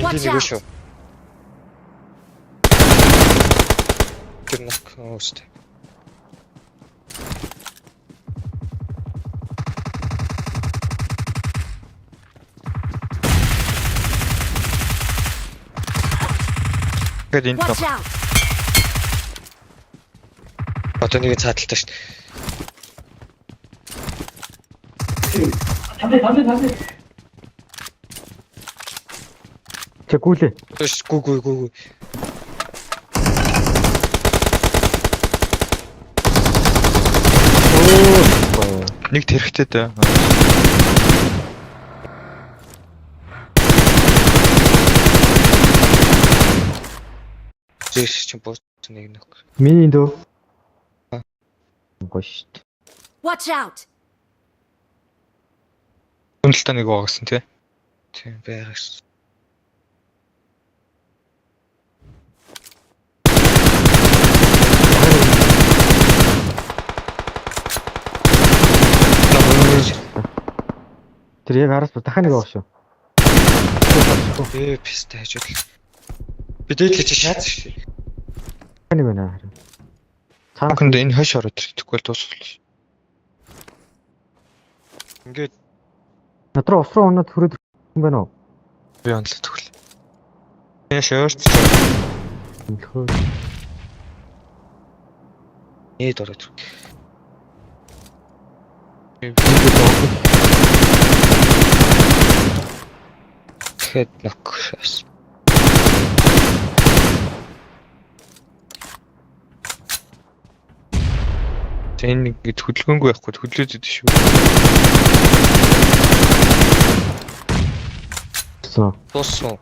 Watch нэг out! шүү. Тэр нөх өстэй. Гэт энэ Watch out! одоо нэг цааталтай шүү. Чагуулээ. Гүү. Оо. Нэг тэрхтэй дээ. Зэш чи бууц нэг нөх. Миний дөө. Гошт. Watch out! Үнэлтэ нэг байгасан тий. Тийм байгаас. Тэр яг араас дахиад нэг байгаа шүү. Пистэ хажууд. Бидээд л чи шаац шүү. Дахиад нэг байна харин. Цаана Хүнд энэ хойш ороод ирэхгүй л дуусах. Ингээд надруу ус руу унаад хүрээд юм байна уу? Би онцлог төгөл. Яа шорт. Нөхөө. нээд ороод. Тэгэхэд нөх шаас. Энэ нэг хөдөлгөөнгүй байхгүй хөдлөөд идэв шүү. Соо. Туссан.